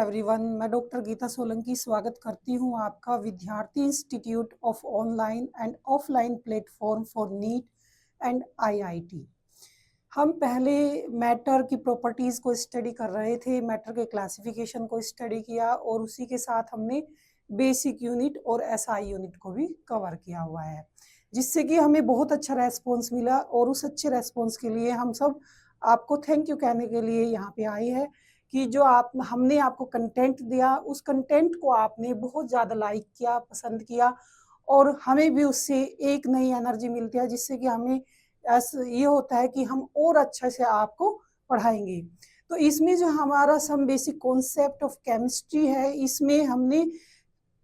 Everyone, मैं doctor Gita Solanki स्वागत करती हूं आपका विद्यार्थी institute of online and offline platform for neat and IIT. हम पहले मैटर की प्रॉपर्टीज़ को स्टडी कर रहे थे, मैटर के क्लासिफिकेशन को स्टडी किया और उसी के साथ हमने बेसिक यूनिट और एसआई यूनिट को भी कवर किया हुआ है, जिससे कि हमें बहुत अच्छा रेस्पॉन्स मिला और उस अच्छे रेस्पॉन्स के लिए हम सब आपको थैंक यू कहने के लिए यहाँ पे आए हैं कि जो हमने आपको कंटेंट दिया, उस कंटेंट को आपने बहुत ज़्यादा लाइक किया, पसंद किया और हमें भी उससे एक नई एनर्जी मिलती है, जिससे कि हमें ऐसा ये होता है कि हम और अच्छे से आपको पढ़ाएंगे। तो इसमें जो हमारा some basic concept of chemistry है, इसमें हमने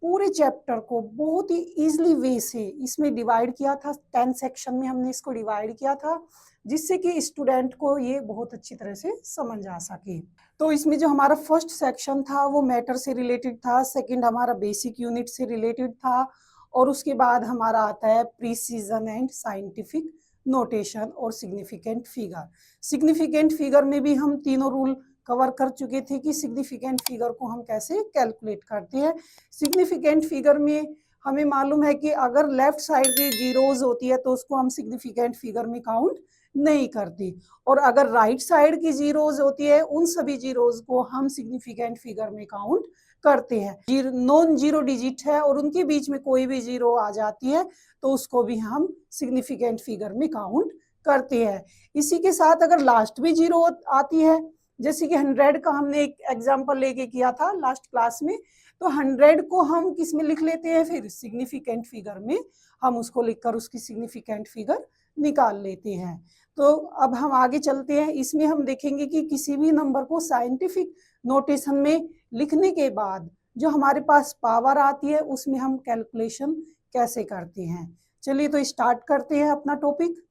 पूरे चैप्टर को बहुत ही इजीली वे से इसमें डिवाइड किया था। 10 सेक्शन में हमने इसको डिवाइड किया था, जिससे कि स्टूडेंट को ये बहुत अच्छी तरह से समझ आ सके। तो इसमें जो हमारा फर्स्ट सेक्शन था वो मैटर से रिलेटेड था, सेकंड हमारा बेसिक यूनिट से रिलेटेड था और उसके बाद हमारा आता है प्रीसीजन एंड साइंटिफिक नोटेशन और सिग्निफिकेंट फिगर। सिग्निफिकेंट फिगर में भी हम तीनों रूल कवर कर चुके थे कि सिग्निफिकेंट फिगर को हम कैसे कैलकुलेट करते हैं। सिग्निफिकेंट फिगर में हमें मालूम है कि अगर लेफ्ट साइड की जीरोज होती है तो उसको हम सिग्निफिकेंट फिगर में काउंट नहीं करते, और अगर राइट साइड की जीरोज होती है उन सभी जीरोज को हम सिग्निफिकेंट फिगर में काउंट करते हैं। नॉन जीरो डिजिट है और उनके बीच में कोई भी जीरो आ जाती है तो उसको भी हम सिग्निफिकेंट फिगर में काउंट करते हैं। इसी के साथ अगर लास्ट भी जीरो आती है, जैसे कि 100 का हमने एक एग्जांपल लेके किया था लास्ट क्लास में, तो 100 को हम किस में लिख लेते हैं, फिर सिग्निफिकेंट फिगर में हम उसको लिखकर उसकी सिग्निफिकेंट फिगर निकाल लेते हैं। तो अब हम आगे चलते हैं। इसमें हम देखेंगे कि किसी भी नंबर को साइंटिफिक नोटेशन में लिखने के बाद जो हमारे पास पावर आती है उसमें हम कैलकुलेशन कैसे करते हैं। चलिए तो स्टार्ट करते हैं अपना टॉपिक।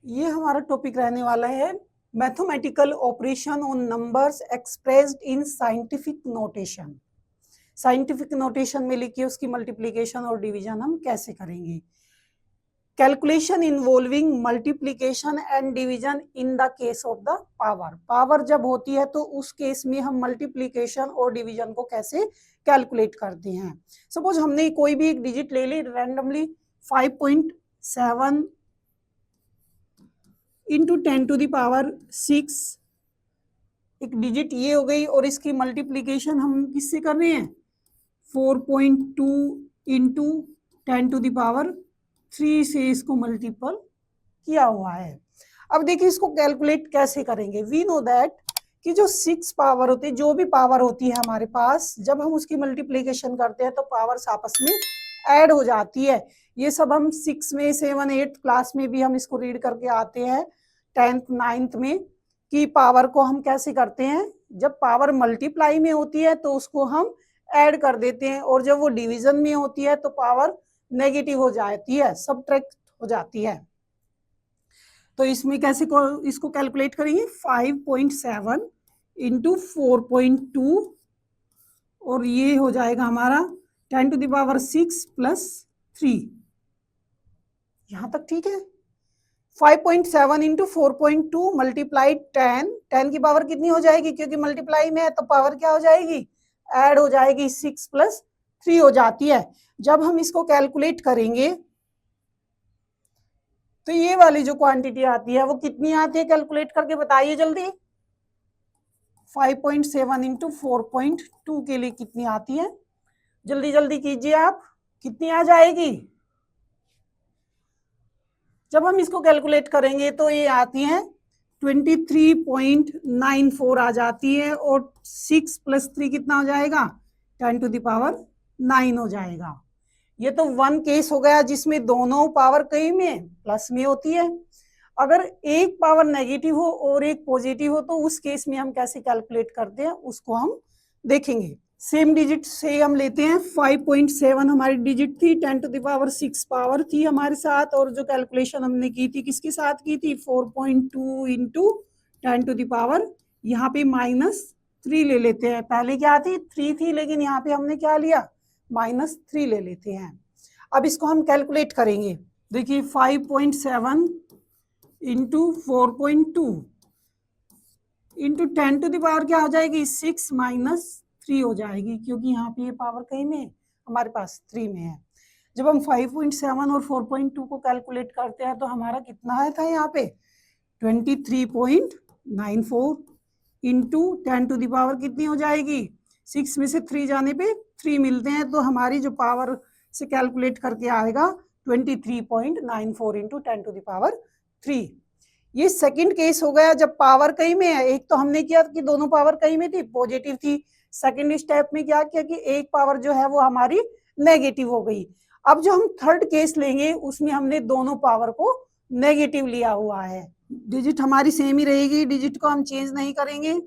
ये हमारा टॉपिक रहने वाला है mathematical operation on numbers expressed in scientific notation. Scientific notation में लिखिए उसकी मल्टीप्लिकेशन और डिवीजन हम कैसे करेंगे। Calculation involving multiplication and division in the case of the power. Power जब होती है तो उस केस में हम मल्टीप्लिकेशन और डिवीजन को कैसे कैलकुलेट करते हैं। सपोज हमने कोई भी एक डिजिट ले ली randomly, 5.7 into 10 to the power 6 एक डिजिट ये हो गई, और इसकी मल्टीप्लिकेशन हम किससे कर रहे हैं, 4.2 इंटू 10 टू द पावर 3 से इसको मल्टीपल किया हुआ है। अब देखिए इसको कैलकुलेट कैसे करेंगे। वी नो दैट कि जो 6 पावर होती है, जो भी पावर होती है हमारे पास, जब हम उसकी मल्टीप्लिकेशन करते हैं तो पावर्स आपस में ऐड हो जाती है। ये सब हम 6 में 7 8 क्लास में भी हम इसको रीड करके आते हैं, 10th 9th में, कि पावर को हम कैसे करते हैं। जब पावर मल्टीप्लाई में होती है तो उसको हम ऐड कर देते हैं, और जब वो डिवीजन में होती है तो पावर नेगेटिव हो जाती है, सबट्रैक्ट हो जाती है। तो इसमें कैसे इसको कैलकुलेट करेंगे, 5.7 इंटू 4.2 और ये हो जाएगा हमारा 10 टू द पावर 6 प्लस 3। यहां तक ठीक है। 5.7 इंटू 4.2 मल्टीप्लाई 10 की पावर कितनी हो जाएगी, क्योंकि मल्टीप्लाई में है तो पावर क्या हो जाएगी, ऐड हो जाएगी, 6 प्लस 3 हो जाती है। जब हम इसको कैलकुलेट करेंगे तो ये वाली जो क्वांटिटी आती है वो कितनी आती है, कैलकुलेट करके बताइए जल्दी। 5.7 इंटू 4.2 के लिए कितनी आती है, जल्दी जल्दी कीजिए आप, कितनी आ जाएगी। जब हम इसको कैलकुलेट करेंगे तो ये आती है 23.94 आ जाती है, और 6 प्लस 3 कितना हो जाएगा, 10 टू द पावर 9 हो जाएगा। ये तो वन केस हो गया जिसमें दोनों पावर कई में प्लस में होती है। अगर एक पावर नेगेटिव हो और एक पॉजिटिव हो तो उस केस में हम कैसे कैलकुलेट करते हैं उसको हम देखेंगे। सेम डिजिट से हम लेते हैं, 5.7 हमारी डिजिट थी, 10 टू द पावर 6 पावर थी हमारे साथ, और जो कैलकुलेशन हमने की थी किसके साथ की थी, 4.2 इंटू 10 टू द पावर, यहाँ पे -3 ले लेते हैं। पहले क्या थी, 3 थी, लेकिन यहाँ पे हमने क्या लिया, -3 ले लेते हैं। अब इसको हम कैलकुलेट करेंगे। देखिए 5.7 into 4.2 into 10 to the power क्या हो जाएगी, 6 माइनस 3 हो जाएगी, क्योंकि यहाँ पे ये पावर कहीं में हमारे पास 3 में है। जब हम 5.7 और 4.2 को कैलकुलेट करते हैं तो हमारा कितना आया था यहाँ पे 23.94 इंटू 10 टू द पावर कितनी हो जाएगी, 6 में से 3 जाने पे 3 मिलते हैं, तो हमारी जो पावर से कैलकुलेट करके आएगा 23.94 इंटू 10 टू द पावर 3। ये सेकंड केस हो गया जब पावर कहीं में है। एक तो हमने किया कि दोनों पावर कहीं में थी, पॉजिटिव थी। सेकंड स्टेप में क्या किया कि एक पावर जो है वो हमारी नेगेटिव हो गई। अब जो हम थर्ड केस लेंगे उसमें हमने दोनों पावर को नेगेटिव लिया हुआ है। डिजिट हमारी सेम ही रहेगी, डिजिट को हम चेंज नहीं करेंगे।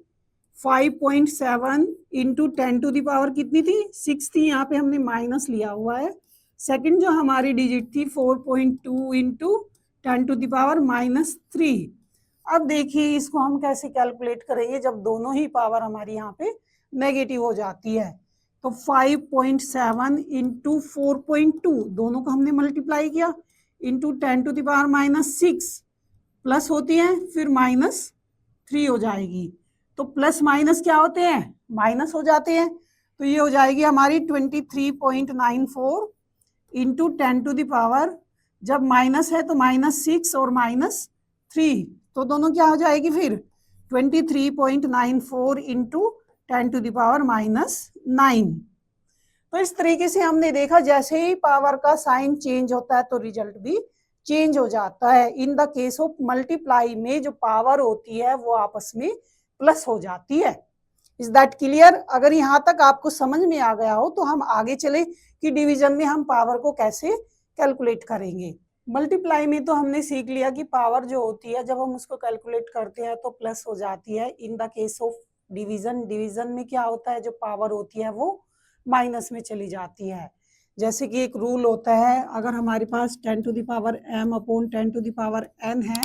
5.7 इंटू 10 टू द पावर कितनी थी, 6 थी, यहाँ पे हमने माइनस लिया हुआ है। सेकंड जो हमारी डिजिट थी 4.2 इंटू 10 टू द पावर -3। अब देखिए इसको हम कैसे कैलकुलेट करेंगे जब दोनों ही पावर हमारी यहाँ पे नेगेटिव हो जाती है। तो 5.7 इंटू 4.2 दोनों को हमने मल्टीप्लाई किया into 10 to the power -6 plus होती है फिर -3 हो जाएगी। तो प्लस माइनस क्या होते हैं, माइनस हो जाते हैं। तो ये हो जाएगी हमारी 23.94 इंटू 10 टू द पावर, जब माइनस है तो -6 और -3, तो दोनों क्या हो जाएगी फिर 23.94 इंटू 10 टू द पावर -9। तो इस तरीके से हमने देखा जैसे ही पावर का साइन चेंज होता है तो रिजल्ट भी चेंज हो जाता है। इन द केस ऑफ मल्टीप्लाई में जो पावर होती है वो आपस में प्लस हो जाती है। Is that clear? अगर यहाँ तक आपको समझ में आ गया हो तो हम आगे चले कि डिवीजन में हम पावर को कैसे कैलकुलेट करेंगे। मल्टीप्लाई में तो हमने सीख लिया कि पावर जो होती है जब हम उसको कैलकुलेट करते हैं तो प्लस हो जाती है। इन the case of division, division में क्या होता है, जो पावर होती है वो माइनस में चली जाती है। जैसे कि एक रूल होता है, अगर हमारे पास 10 to the power m upon 10 to the power n है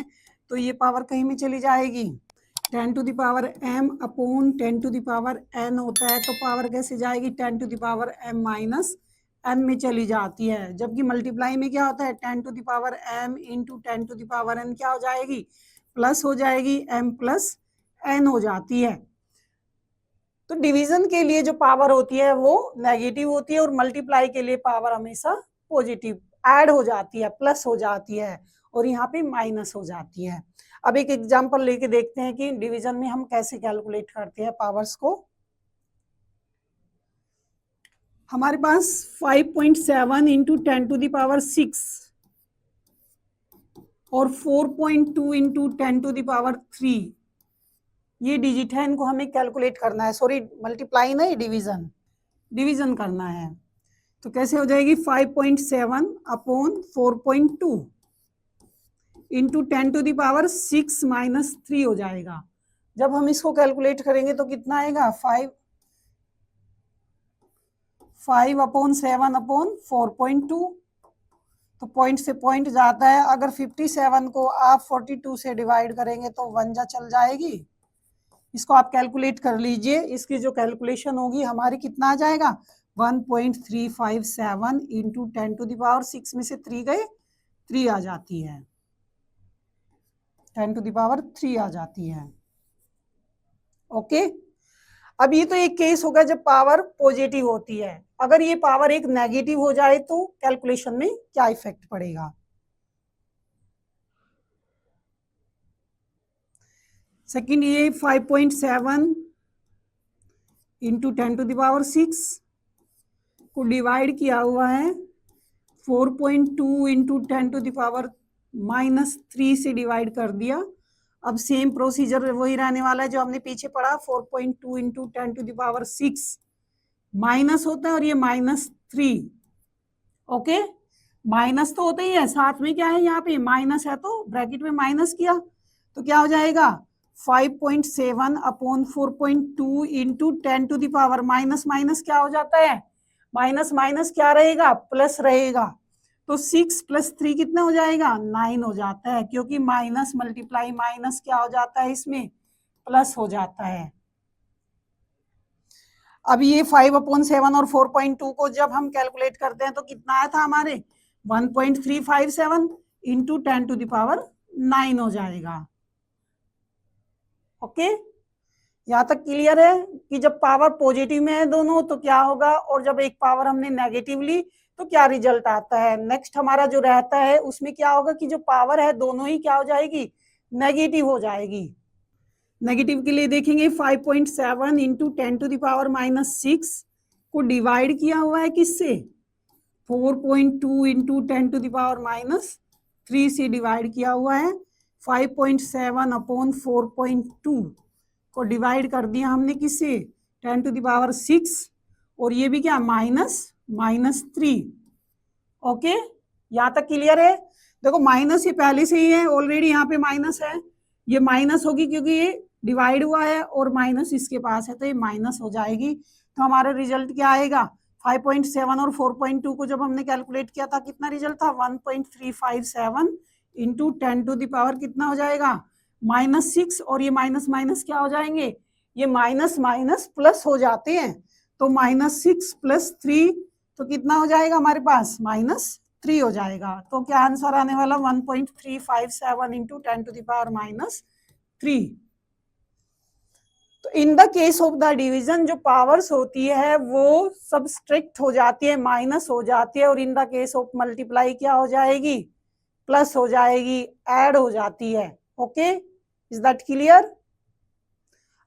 तो ये पावर कहीं में चली जाएगी। 10 to the power m upon 10 to the power n होता है तो पावर कैसे जाएगी, 10 to the power m minus n में चली जाती है। जबकि मल्टीप्लाई में क्या होता है, 10 to the power m into 10 to the power n क्या हो जाएगी, प्लस हो जाएगी, m प्लस n हो जाती है। तो डिवीजन के लिए जो पावर होती है वो नेगेटिव होती है और मल्टीप्लाई के लिए पावर हमेशा पॉजिटिव ऐड हो जाती है, प्लस हो जाती है और यहाँ पे माइनस हो जाती है। अब एक एग्जांपल लेके देखते हैं कि डिवीजन में हम कैसे कैलकुलेट करते हैं पावर्स को। हमारे पास 5.7 इंटू 10 टू द पावर 6 और 4.2 इंटू 10 टू द पावर 3 ये डिजिट है, इनको हमें कैलकुलेट करना है। सॉरी, मल्टीप्लाई नहीं, डिवीजन, डिवीजन करना है। तो कैसे हो जाएगी, 5.7 upon 4.2 into 10 to the power 6 minus 3 हो जाएगा। जब हम इसको कैलकुलेट करेंगे तो कितना आएगा, 5 अपॉन 7 अपॉन 4.2। तो पॉइंट से पॉइंट जाता है। अगर 57 को आप 42 से डिवाइड करेंगे तो 1 जा चल जाएगी। इसको आप कैलकुलेट कर लीजिए, इसकी जो कैलकुलेशन होगी हमारी कितना आ जाएगा, 1.357 इंटू 10 टू द पावर 6 में से 3 गए, 3 आ जाती है, 10 टू द पावर 3 आ जाती है। ओके, अब ये तो एक केस होगा जब पावर पॉजिटिव होती है। अगर ये पावर एक नेगेटिव हो जाए तो कैलकुलेशन में क्या इफेक्ट पड़ेगा। सेकंड, ये 5.7 इंटू 10 टू द पावर 6 को डिवाइड किया हुआ है 4.2 इंटू 10 टू द पावर -3 से डिवाइड कर दिया। अब सेम प्रोसीजर वही रहने वाला है जो हमने पीछे पढ़ा, 4.2 into 10 to the power 6 minus होता है और ये -3। ओके, माइनस तो होता ही है, साथ में क्या है, यहाँ पे माइनस है तो ब्रैकेट में माइनस किया तो क्या हो जाएगा, 5.7 upon 4.2 into 10 to the power minus minus क्या हो जाता है, माइनस माइनस क्या रहेगा, प्लस रहेगा। तो 6 प्लस 3 कितना हो जाएगा, 9 हो जाता है, क्योंकि माइनस मल्टीप्लाई माइनस क्या हो जाता है, इसमें प्लस हो जाता है। अब ये 5/7 और 4.2 को जब हम कैलकुलेट करते हैं तो कितना आया था हमारे, 1.357 इंटू 10 टू द पावर 9 हो जाएगा। ओके, यहाँ तक क्लियर है कि जब पावर पॉजिटिव में है दोनों तो क्या होगा, और जब एक पावर हमने नेगेटिव ली तो क्या रिजल्ट आता है। नेक्स्ट हमारा जो रहता है उसमें क्या होगा कि जो पावर है दोनों ही क्या हो जाएगी, नेगेटिव हो जाएगी। नेगेटिव के लिए देखेंगे 5.7 इंटू 10⁻⁻6 को डिवाइड किया हुआ है किससे, 4.2 इंटू 10⁻³ से डिवाइड किया हुआ है। 5.7 अपॉन 4.2 को डिवाइड कर दिया हमने किससे, 10⁻6, और ये भी क्या -3। ओके, यहाँ तक क्लियर है। देखो माइनस ये पहले से ही है, ऑलरेडी यहाँ पे माइनस है, ये माइनस होगी क्योंकि ये डिवाइड हुआ है और माइनस इसके पास है तो ये माइनस हो जाएगी। तो हमारा रिजल्ट क्या आएगा, 5.7 और 4.2 को जब हमने कैलकुलेट किया था कितना रिजल्ट था, 1.357 इंटू 10⁻, कितना हो जाएगा -6, और ये माइनस माइनस क्या हो जाएंगे, ये माइनस माइनस प्लस हो जाते हैं। तो -6 + 3 तो कितना हो जाएगा हमारे पास, -3 हो जाएगा। तो क्या आंसर आने वाला, 1.357 इंटू 10⁻⁻3। तो इन the case of the division जो पावर्स होती है वो सबट्रैक्ट हो जाती है, माइनस हो जाती है, और इन द केस ऑफ मल्टीप्लाई क्या हो जाएगी, प्लस हो जाएगी, ऐड हो जाती है। Okay, is that clear.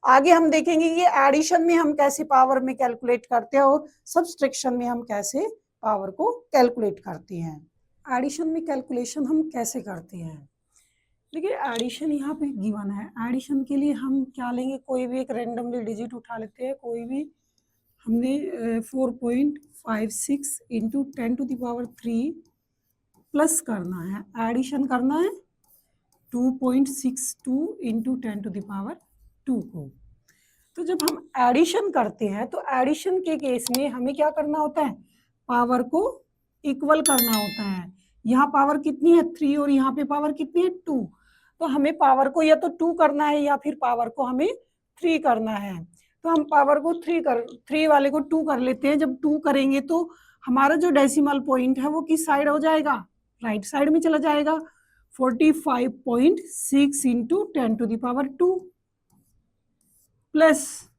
आगे हम देखेंगे कि एडिशन में हम कैसे पावर में कैलकुलेट करते हैं और सब्सट्रैक्शन में हम कैसे पावर को कैलकुलेट करते हैं। एडिशन में कैलकुलेशन हम कैसे करते हैं, देखिए एडिशन यहाँ पे गिवन है। एडिशन के लिए हम क्या लेंगे, कोई भी एक रैंडमली डिजिट उठा लेते हैं, कोई भी हमने 4.56 इंटू 10⁻³ प्लस करना है, एडिशन करना है 2.62 इंटू 10⁻² को। तो जब हम एडिशन करते हैं तो एडिशन के केस में हमें क्या करना होता है, पावर को इक्वल करना होता है। यहाँ पावर कितनी है 3 और यहाँ पे पावर कितनी है 2, तो हमें पावर को या तो 2 करना है या फिर पावर को हमें 3 करना है। तो हम पावर को 3 वाले को 2 कर लेते हैं। जब 2 करेंगे तो हमारा जो डेसिमल पॉइंट है वो किस साइड हो जाएगा, राइट साइड में चला जाएगा। 45.6 इंटू 10⁻² प्लस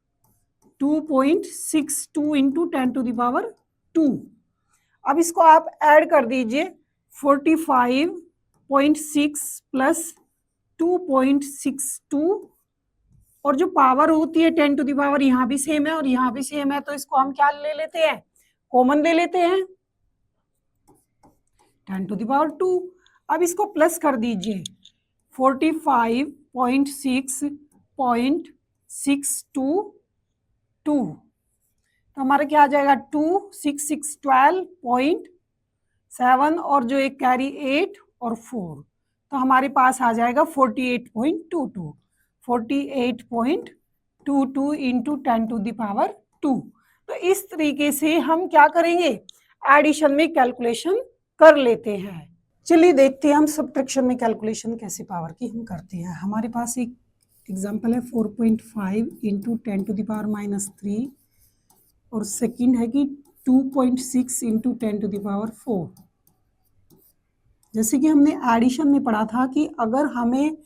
2.62 इंटू 10⁻²। अब इसको आप ऐड कर दीजिए, 45.6 प्लस 2.62, और जो पावर होती है 10⁻, यहाँ भी सेम है और यहाँ भी सेम है, तो इसको हम क्या ले लेते हैं, कॉमन ले लेते हैं 10⁻²। अब इसको प्लस कर दीजिए, 45.6.622, तो हमारा क्या आ जाएगा 2 6 6 12.7, और जो एक कैरी 8 और 4, तो हमारे पास आ जाएगा 48.22 48.22 इंटू 10⁻²। तो इस तरीके से हम क्या करेंगे, एडिशन में कैलकुलेशन कर लेते हैं। चलिए देखते हैं हम सब्ट्रैक्शन में कैलकुलेशन कैसे पावर की हम करते हैं। हमारे पास एक एग्जांपल है 4.5 इंटू 10⁻³ और सेकंड है कि 2.6 इंटू 10⁻⁴। जैसे कि हमने एडिशन में पढ़ा था कि अगर हमें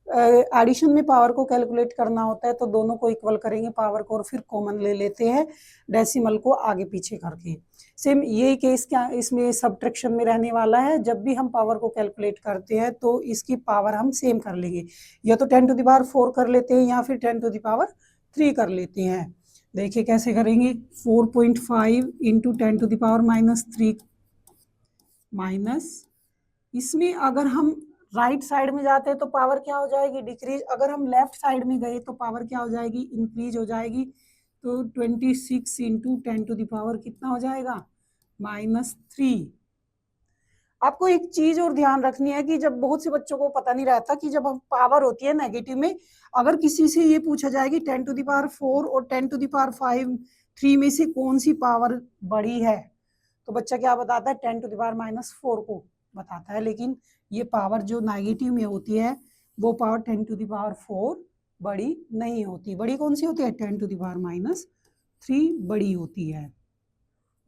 एडिशन में पावर को कैलकुलेट करना होता है तो दोनों को इक्वल करेंगे पावर को और फिर कॉमन ले लेते हैं डेसिमल को आगे पीछे करके। सेम ये केस क्या इसमें सब्ट्रैक्शन में रहने वाला है। जब भी हम पावर को कैलकुलेट करते हैं तो इसकी पावर हम सेम कर लेंगे, या तो 10⁻⁴ कर लेते हैं या फिर 10⁻³ कर लेते हैं। देखिए कैसे करेंगे, 4.5 इंटू 10⁻³ माइनस, इसमें अगर हम राइट साइड में जाते हैं तो पावर क्या हो जाएगी, डिक्रीज। अगर हम लेफ्ट साइड में गए तो पावर क्या हो जाएगी, इंक्रीज हो जाएगी। तो 26 इंटू 10⁻, कितना हो जाएगा, -3। आपको एक चीज और ध्यान रखनी है कि जब बहुत से बच्चों को पता नहीं रहता कि जब हम पावर होती है नेगेटिव में, अगर किसी से ये पूछा जाए कि 10⁻⁴ और 10⁻³ में से कौन सी पावर बड़ी है, तो बच्चा क्या बताता है, 10⁻⁴ को बताता है। लेकिन ये पावर जो नेगेटिव में होती है वो पावर 10⁻⁴ बड़ी नहीं होती। बड़ी कौन सी होती है, 10⁻³ बड़ी होती है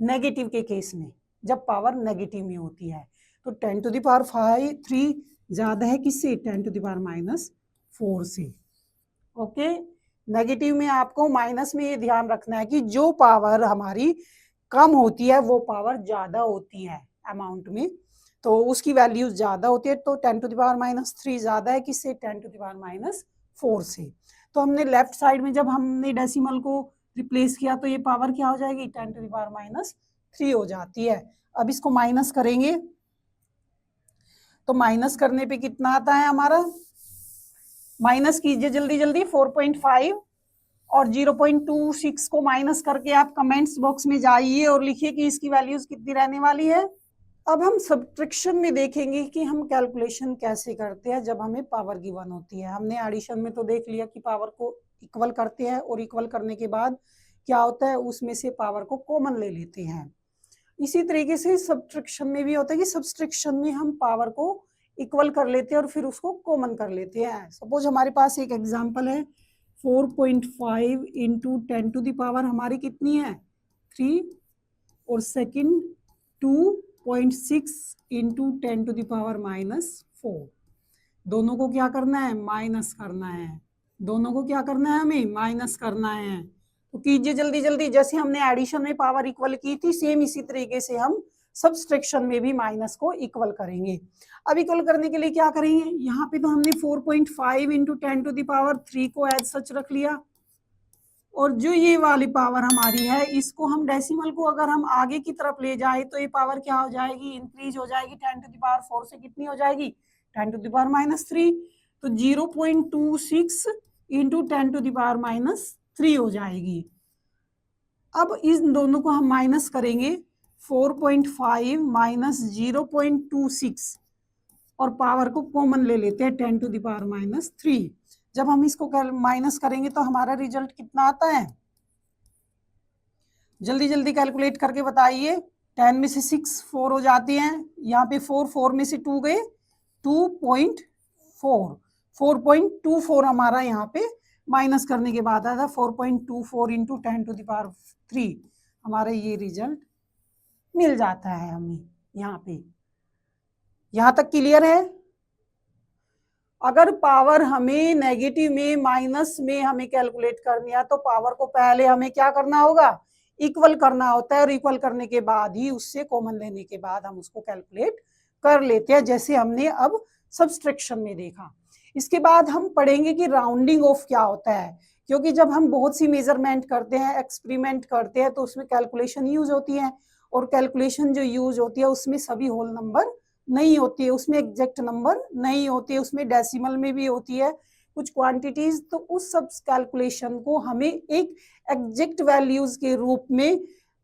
नेगेटिव के केस में, जब पावर नेगेटिव में होती है। तो 10⁻³ ज्यादा है किससे, 10⁻⁴ से। ओके, नेगेटिव में आपको माइनस में ये ध्यान रखना है कि जो पावर हमारी कम होती है वो पावर ज्यादा होती है अमाउंट में, तो उसकी वैल्यू ज्यादा होती है। तो 10⁻³ ज्यादा है किससे, 10⁻⁴ से। तो हमने लेफ्ट साइड में जब हमने डेसिमल को रिप्लेस किया तो ये पावर क्या हो जाएगी, 10⁻³ हो जाती है। अब इसको माइनस करेंगे तो माइनस करने पे कितना आता है हमारा, माइनस कीजिए जल्दी जल्दी, 4.5 और 0.26 को माइनस करके आप कमेंट्स बॉक्स में जाइए और लिखिए कि इसकी वैल्यूज कितनी रहने वाली है। अब हम सब्ट्रैक्शन में देखेंगे कि हम कैलकुलेशन कैसे करते हैं जब हमें पावर गिवन होती है। हमने एडिशन में तो देख लिया कि पावर को इक्वल करते हैं और इक्वल करने के बाद क्या होता है, उसमें से पावर को कॉमन ले लेते हैं। इसी तरीके से सब्ट्रैक्शन में भी होता है कि सब्ट्रैक्शन में हम पावर को इक्वल कर लेते हैं और फिर उसको कॉमन कर लेते हैं। सपोज हमारे पास एक एग्जांपल है, 4.5 इंटू 10⁻, हमारी कितनी है 3, और सेकंड 2.6 इंटू 10⁻⁻4। दोनों को क्या करना है, माइनस करना है। दोनों को क्या करना है, हमें माइनस करना है। तो कीजिए जल्दी जल्दी, जैसे हमने एडिशन में पावर इक्वल की थी सेम इसी तरीके से हम सब्सट्रैक्शन में भी माइनस को इक्वल करेंगे। अब इक्वल करने के लिए क्या करेंगे, यहाँ पे तो हमने 4.5 इंटू 10⁻³ को एज सच रख लिया, और जो ये वाली पावर हमारी है इसको हम डेसिमल को अगर हम आगे की तरफ ले जाए तो ये पावर क्या हो जाएगी, इंक्रीज हो जाएगी। 10⁻⁴ से कितनी हो जाएगी, 10⁻⁻3। तो 0.26 इंटू 10⁻⁻3 हो जाएगी। अब इन दोनों को हम माइनस करेंगे, 4.5 माइनस 0.26 और पावर को कॉमन ले लेते हैं 10⁻⁻3। जब हम इसको माइनस करेंगे तो हमारा रिजल्ट कितना आता है, जल्दी जल्दी कैलकुलेट करके बताइए। 10 में से 6 4 हो जाते हैं, यहाँ पे 4 में से 2 गए 2.4, 4.24 हमारा यहाँ पे माइनस करने के बाद आया था 4.24 इंटू 10⁻³ हमारा ये रिजल्ट मिल जाता है हमें। यहाँ पे यहाँ तक क्लियर है। अगर पावर हमें नेगेटिव में माइनस में हमें कैलकुलेट करनी है तो पावर को पहले हमें क्या करना होगा, इक्वल करना होता है, और इक्वल करने के बाद ही उससे कॉमन लेने के बाद हम उसको कैलकुलेट कर लेते हैं, जैसे हमने अब सब्सट्रैक्शन में देखा। इसके बाद हम पढ़ेंगे कि राउंडिंग ऑफ क्या होता है, क्योंकि जब हम बहुत सी मेजरमेंट करते हैं, एक्सपेरिमेंट करते हैं तो उसमें कैलकुलेशन यूज होती है, और कैलकुलेशन जो यूज होती है उसमें सभी होल नंबर नहीं होती है, उसमें एग्जैक्ट नंबर नहीं होती है, उसमें डेसिमल में भी होती है कुछ क्वांटिटीज। तो उस सब कैलकुलेशन को हमें एक एग्जैक्ट वैल्यूज के रूप में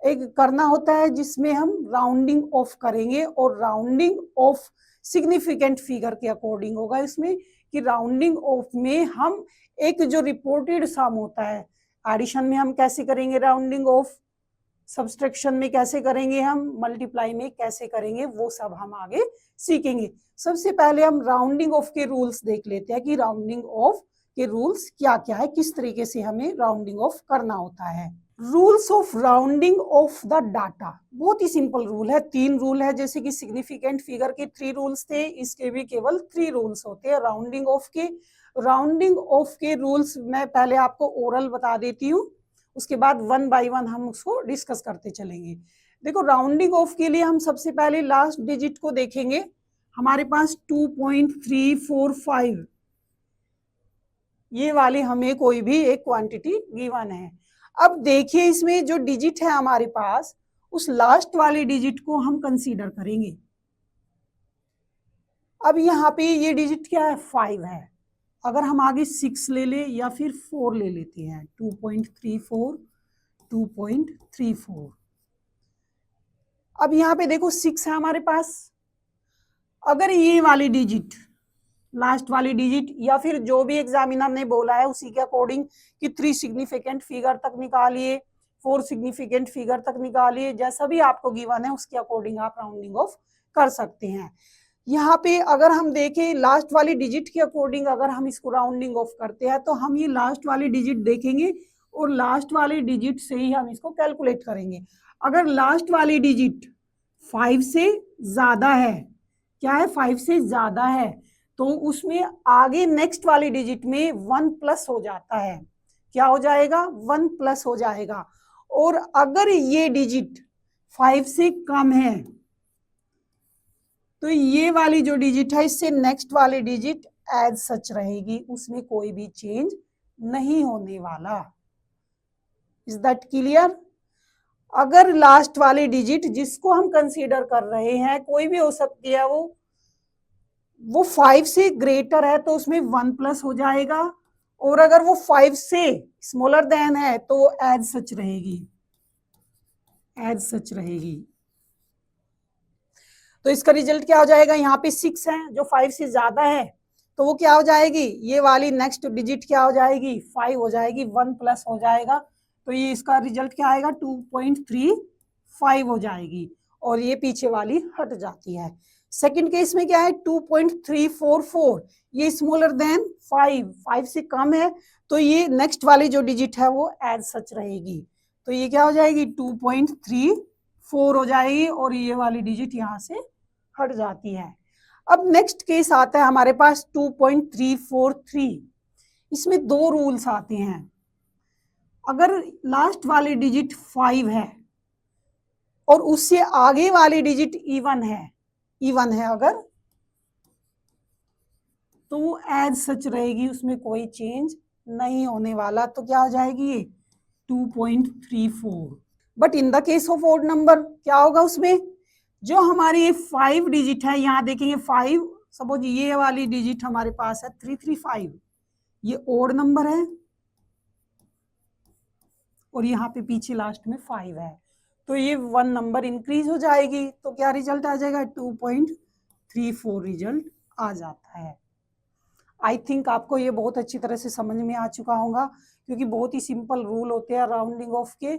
एक करना होता है, जिसमें हम राउंडिंग ऑफ करेंगे, और राउंडिंग ऑफ सिग्निफिकेंट फिगर के अकॉर्डिंग होगा इसमें, कि राउंडिंग ऑफ में हम एक जो रिपोर्टेड सम होता है, एडिशन में हम कैसे करेंगे राउंडिंग ऑफ, सब्सट्रैक्शन में कैसे करेंगे हम, मल्टीप्लाई में कैसे करेंगे, वो सब हम आगे सीखेंगे। सबसे पहले हम राउंडिंग ऑफ के रूल्स देख लेते हैं कि राउंडिंग ऑफ के रूल्स क्या क्या है, किस तरीके से हमें राउंडिंग ऑफ करना होता है। Rules of rounding off the data बहुत ही सिंपल रूल है, 3 रूल है। जैसे कि सिग्निफिकेंट फिगर के 3 रूल्स थे, इसके भी केवल 3 रूल्स होते हैं राउंडिंग ऑफ के। राउंडिंग ऑफ के रूल्स मैं पहले आपको ओरल बता देती हूँ, उसके बाद 1 बाय 1 हम उसको डिस्कस करते चलेंगे। देखो राउंडिंग ऑफ के लिए हम सबसे पहले लास्ट डिजिट को देखेंगे। हमारे पास 2.345 ये वाली हमें कोई भी एक क्वांटिटी गिवन है। अब देखिए इसमें जो डिजिट है हमारे पास, उस लास्ट वाली डिजिट को हम कंसीडर करेंगे। अब यहाँ पे ये डिजिट क्या है, 5 है। अगर हम आगे 6 ले ले या फिर 4 ले लेते हैं, 2.34 2.34। अब यहाँ पे देखो 6 है हमारे पास। अगर ये वाली डिजिट, लास्ट वाली डिजिट, या फिर जो भी एग्जामिनर ने बोला है उसी के अकॉर्डिंग कि 3 सिग्निफिकेंट फिगर तक निकालिए, 4 सिग्निफिकेंट फिगर तक निकालिए, जैसा भी आपको गिवन है उसके अकॉर्डिंग आप राउंडिंग ऑफ कर सकते हैं। यहाँ पे अगर हम देखें लास्ट वाली डिजिट के अकॉर्डिंग अगर हम इसको राउंडिंग ऑफ करते हैं तो हम ये लास्ट वाली डिजिट देखेंगे और लास्ट वाली डिजिट से ही हम इसको कैलकुलेट करेंगे। अगर लास्ट वाली डिजिट 5 से ज्यादा है, क्या है, 5 से ज्यादा है, तो उसमें आगे नेक्स्ट वाली डिजिट में 1 प्लस हो जाता है, क्या हो जाएगा, 1 प्लस हो जाएगा। और अगर ये डिजिट 5 से कम है तो ये वाली जो डिजिट है इससे नेक्स्ट वाली डिजिट एज सच रहेगी, उसमें कोई भी चेंज नहीं होने वाला। Is that clear? अगर लास्ट वाली डिजिट जिसको हम कंसीडर कर रहे हैं, कोई भी हो सकती है, वो 5 से ग्रेटर है तो उसमें 1 प्लस हो जाएगा, और अगर वो 5 से स्मॉलर देन है तो वो एज सच रहेगी, एज सच रहेगी। तो इसका रिजल्ट क्या हो जाएगा, यहाँ पे 6 है जो 5 से ज्यादा है, तो वो क्या हो जाएगी, ये वाली नेक्स्ट डिजिट क्या हो जाएगी, 5 हो जाएगी, 1 प्लस हो जाएगा, तो ये इसका रिजल्ट क्या आएगा, 2.35 हो जाएगी, और ये पीछे वाली हट जाती है। सेकंड केस में क्या है, 2.344, ये स्मॉलर देन 5 से कम है, तो ये नेक्स्ट वाली जो डिजिट है वो एज सच रहेगी, तो ये क्या हो जाएगी, 2.34 हो जाएगी, और ये वाली डिजिट यहाँ से हट जाती है। अब नेक्स्ट केस आता है हमारे पास 2.343, इसमें दो रूल्स आते हैं। अगर लास्ट वाली डिजिट 5 है और उससे आगे वाली डिजिट इवन है अगर, तो वो एज सच रहेगी, उसमें कोई चेंज नहीं होने वाला, तो क्या हो जाएगी ये 2.34। But in the case of odd number क्या होगा, उसमें जो हमारी ये 5 डिजिट है, यहाँ देखेंगे 5, सपोज ये वाली डिजिट हमारे पास है 335, ये ओड नंबर है और यहाँ पे पीछे लास्ट में 5 है, तो ये 1 नंबर इंक्रीज हो जाएगी, तो क्या रिजल्ट आ जाएगा, 2.34 रिजल्ट आ जाता है। आई थिंक आपको ये बहुत अच्छी तरह से समझ में आ चुका होगा, क्योंकि बहुत ही सिंपल रूल होते हैं राउंडिंग ऑफ के,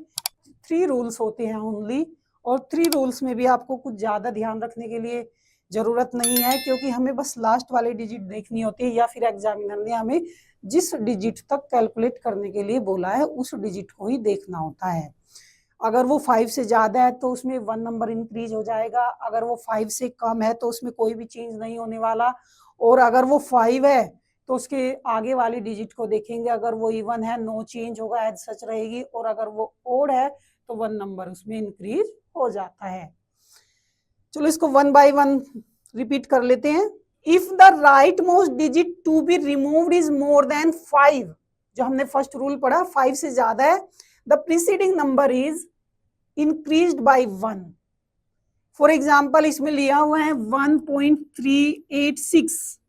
3 रूल्स होते हैं ओनली, और 3 रूल्स में भी आपको कुछ ज़्यादा ध्यान रखने के लिए ज़रूरत नहीं है, क्योंकि हमें बस लास्ट वाली डिजिट देखनी होती है, या फिर एग्जामिनर ने हमें जिस डिजिट तक कैलकुलेट करने के लिए बोला है उस डिजिट को ही देखना होता है। अगर वो 5 से ज़्यादा है तो उसमें 1 नंबर इंक्रीज हो जाएगा, अगर वो 5 से कम है तो उसमें कोई भी चेंज नहीं होने वाला, और अगर वो 5 है तो उसके आगे वाली डिजिट को देखेंगे, अगर वो इवन है नो चेंज होगा, एज सच रहेगी, और अगर वो ओड है तो 1 नंबर उसमें इंक्रीज हो जाता है। चलो इसको 1 बाय 1 रिपीट कर लेते हैं। If the right most digit to be removed is more than 5, जो हमने फर्स्ट रूल पढ़ा, 5 से ज्यादा है, the preceding number is increased by 1। For example इसमें लिया हुआ है 1.386,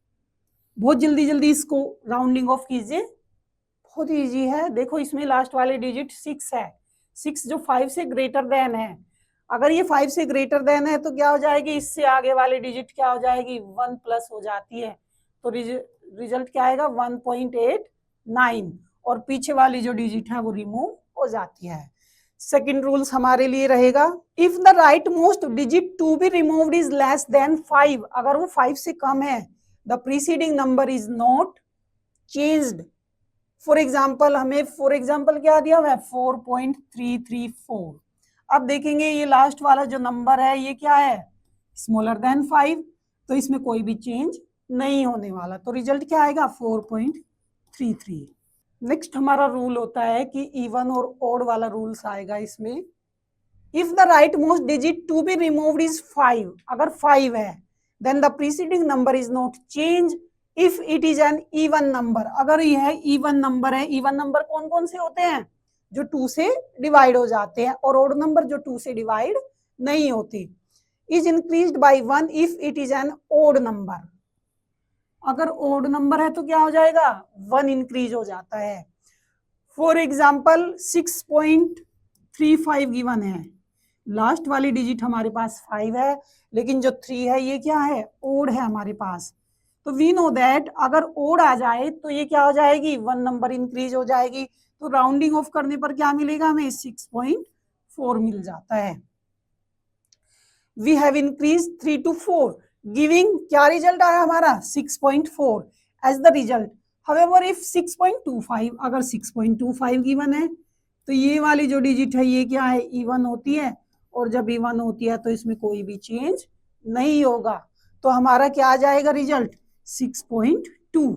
बहुत जल्दी जल्दी इसको राउंडिंग ऑफ कीजिए, बहुत इजी है। देखो इसमें लास्ट वाले डिजिट 6 है, 6 जो 5 से ग्रेटर देन है, अगर ये 5 से ग्रेटर देन है तो क्या हो जाएगी, इससे आगे वाली डिजिट क्या हो जाएगी, 1 प्लस हो जाती है, तो रिजल्ट क्या आएगा 1.89, और पीछे वाली जो डिजिट है वो रिमूव हो जाती है। सेकंड रूल्स हमारे लिए रहेगा, if the right most digit to be removed is less than 5, अगर वो 5 से कम है, the preceding number is not changed. For example हमें क्या दिया हुआ है, 4.334। अब देखेंगे ये लास्ट वाला जो नंबर है ये क्या है, स्मॉलर देन 5, तो इसमें कोई भी चेंज नहीं होने वाला, तो रिजल्ट क्या आएगा 4.33। नेक्स्ट हमारा रूल होता है कि इवन और ओड वाला रूल्स आएगा इसमें। If the right most digit to be removed is 5, अगर 5 है, then the preceding number is not change if it is an even number, अगर यह इवन नंबर है। इवन नंबर कौन कौन से होते हैं, जो 2 से डिवाइड हो जाते हैं, और ओड नंबर जो 2 से डिवाइड नहीं होती। Is increased by 1 if it is an odd number, अगर ओड नंबर है तो क्या हो जाएगा, 1 इंक्रीज हो जाता है। फॉर एग्जाम्पल 6.35 गिवन है, लास्ट वाली डिजिट हमारे पास 5 है, लेकिन जो 3 है ये क्या है, ओड है हमारे पास, तो वी नो दैट अगर ओड आ जाए तो ये क्या हो जाएगी, 1 नंबर इंक्रीज हो जाएगी, तो राउंडिंग ऑफ करने पर क्या मिलेगा हमें, 6.4 मिल जाता है। We have increase 3 to 4 giving, क्या रिजल्ट आया हमारा 6.4 as the result. However, if 6.25, अगर 6.25 गिवन है तो ये वाली जो डिजिट है ये क्या है, इवन होती है, और जब इवन होती है तो इसमें कोई भी चेंज नहीं होगा, तो हमारा क्या आ जाएगा result 6.2।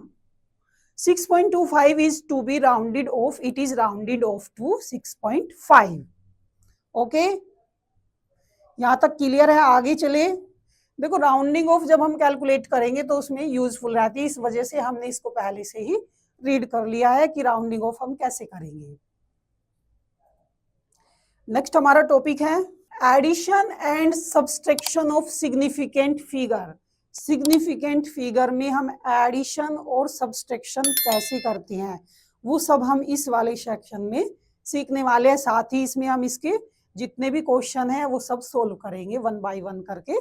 6.25 is to be rounded off. It is rounded off to 6.5. Okay, यहां तक क्लियर है? आगे चले। देखो राउंडिंग ऑफ जब हम कैलकुलेट करेंगे तो उसमें यूजफुल रहती है, इस वजह से हमने इसको पहले से ही रीड कर लिया है कि राउंडिंग ऑफ हम कैसे करेंगे। नेक्स्ट हमारा टॉपिक है addition and subtraction of significant figure. Significant figure में हम एडिशन और सब्सट्रैक्शन कैसे करते हैं वो सब हम इस वाले सेक्शन में सीखने वाले हैं। साथ ही इसमें हम इसके जितने भी क्वेश्चन हैं वो सब सोल्व करेंगे वन बाय वन करके।